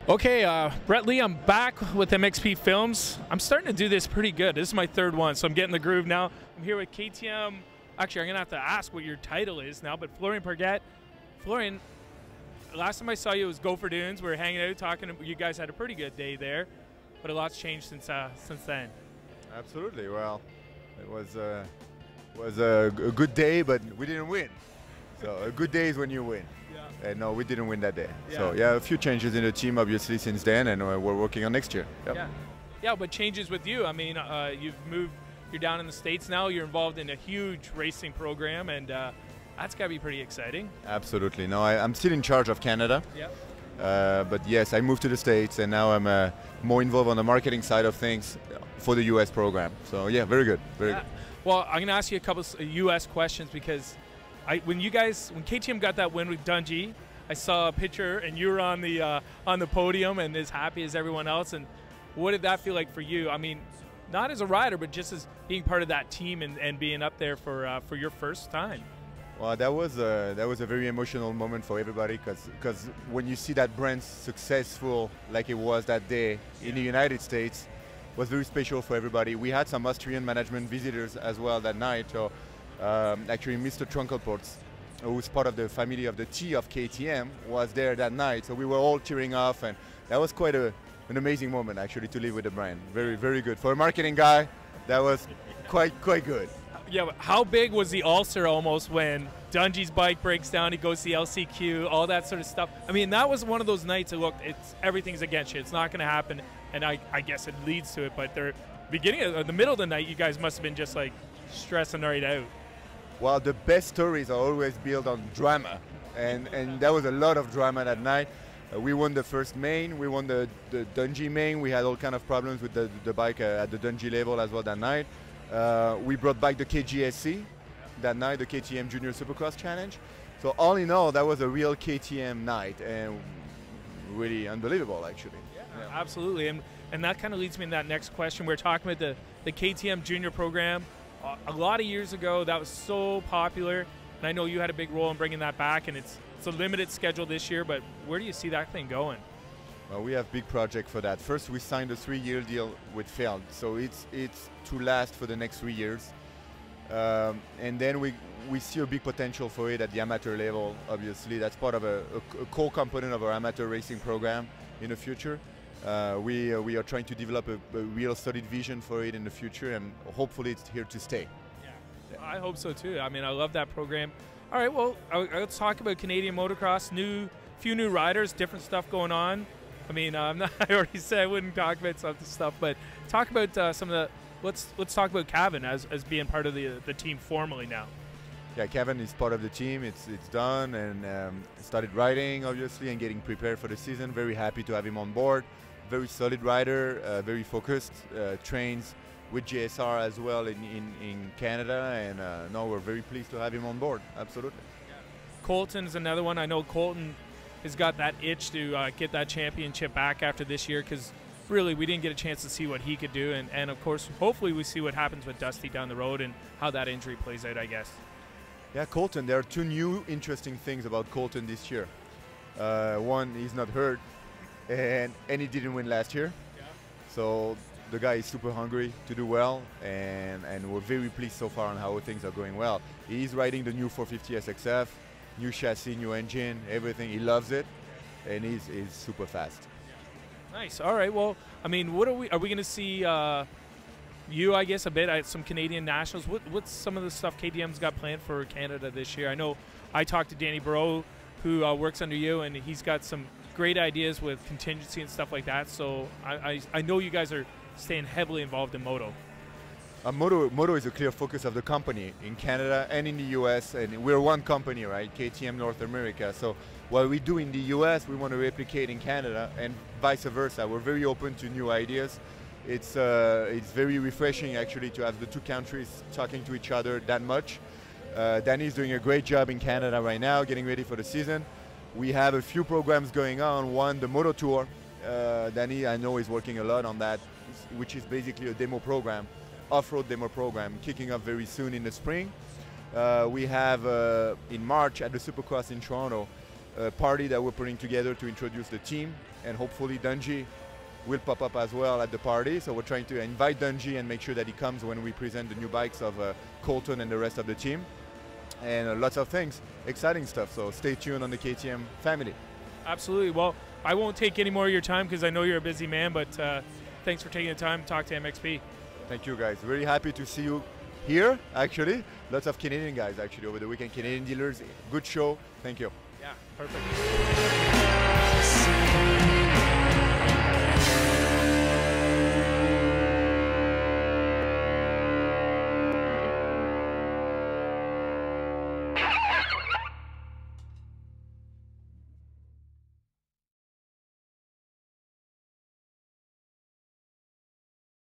Okay, Brett Lee, I'm back with MXP Films. I'm starting to do this pretty good. This is my third one, so I'm getting the groove now. I'm here with KTM. Actually, I'm going to have to ask what your title is now, but Florian Burguet. Florian, last time I saw you was Gopher Dunes. We were hanging out, talking. You guys had a pretty good day there, but a lot's changed since then. Absolutely. Well, it was a good day, but we didn't win. So a good day is when you win. Yeah. And no, we didn't win that day. Yeah. So yeah, a few changes in the team obviously since then, and we're working on next year. Yep. Yeah, but changes with you. I mean, you've moved. You're down in the States now. You're involved in a huge racing program, and that's got to be pretty exciting. Absolutely. No, I'm still in charge of Canada. Yeah. But yes, I moved to the States, and now I'm more involved on the marketing side of things for the US program. So yeah, very good. Very good. Well, I'm going to ask you a couple of US questions because when KTM got that win with Dungey, I saw a picture and you were on the podium and as happy as everyone else. And what did that feel like for you? I mean, not as a rider, but just as being part of that team and being up there for your first time. Well, that was a very emotional moment for everybody because when you see that brand successful like it was that day in the United States, it was very special for everybody. We had some Austrian management visitors as well that night. So actually, Mr. Trunkelports, who's part of the family of the T of KTM, was there that night. So we were all cheering off, and that was quite an amazing moment actually to live with the brand. Very, very good for a marketing guy. That was quite good. Yeah, but how big was the ulcer almost when Dungey's bike breaks down, he goes to the LCQ, all that sort of stuff? I mean, that was one of those nights that looked, everything's against you. It's not going to happen, and I guess it leads to it. But the middle of the night, you guys must have been just like stressing right out. Well, the best stories are always built on drama, and there was a lot of drama that night. We won the first main, we won the Dungey main. We had all kind of problems with the bike at the Dungey level as well that night. We brought back the KGSC that night, the KTM Junior Supercross Challenge. So all in all, that was a real KTM night and really unbelievable actually. Yeah. Absolutely, and that kind of leads me to that next question. We're talking about the KTM Junior program. A lot of years ago, that was so popular, and I know you had a big role in bringing that back, and it's a limited schedule this year, but where do you see that thing going? Well, we have big project for that. First, we signed a 3-year deal with Feld, so it's to last for the next 3 years. And then we see a big potential for it at the amateur level, obviously. That's part of a core component of our amateur racing program in the future. We are trying to develop a real solid vision for it in the future, and hopefully it's here to stay. Yeah. I hope so too. I mean, I love that program. All right, well, let's talk about Canadian motocross. Few new riders, different stuff going on. I mean, I already said I wouldn't talk about some of the stuff, but talk about some of the. Let's talk about Kevin as being part of the team formally now. Yeah, Kevin is part of the team. It's done, and started riding obviously and getting prepared for the season. Very happy to have him on board. Very solid rider, very focused, trains with JSR as well in Canada, and no, we're very pleased to have him on board. Absolutely. Yeah. Colton is another one. I know Colton has got that itch to get that championship back after this year, because really we didn't get a chance to see what he could do, and of course hopefully we see what happens with Dusty down the road and how that injury plays out, I guess. Yeah, Colton, there are two new interesting things about Colton this year. One, he's not hurt, and he didn't win last year. Yeah. So the guy is super hungry to do well, and we're very pleased so far on how things are going well. He's riding the new 450 SXF, new chassis, new engine, everything. He loves it, and he's super fast. Nice. All right. Well, I mean, are we going to see you, I guess, a bit at some Canadian nationals? What's some of the stuff KTM's got planned for Canada this year? I know I talked to Danny Barreau, who works under you, and he's got some great ideas with contingency and stuff like that. So I know you guys are staying heavily involved in moto. Moto is a clear focus of the company in Canada and in the US, and we're one company, right? KTM North America. So what we do in the US, we want to replicate in Canada, and vice versa. We're very open to new ideas. It's very refreshing actually to have the two countries talking to each other that much. Danny's doing a great job in Canada right now, getting ready for the season. We have a few programs going on. One, the Moto Tour. Danny, I know, is working a lot on that, which is basically a demo program, off-road demo program, kicking off very soon in the spring. We have in March at the Supercross in Toronto party that we're putting together to introduce the team, and hopefully Dungey will pop up as well at the party. So we're trying to invite Dungey and make sure that he comes when we present the new bikes of Colton and the rest of the team. And lots of things, exciting stuff. So stay tuned on the KTM family. Absolutely. Well, I won't take any more of your time because I know you're a busy man, but thanks for taking the time to talk to MXP. Thank you, guys. Really happy to see you here, actually. Lots of Canadian guys, actually, over the weekend. Canadian dealers, good show. Thank you. Yeah, perfect.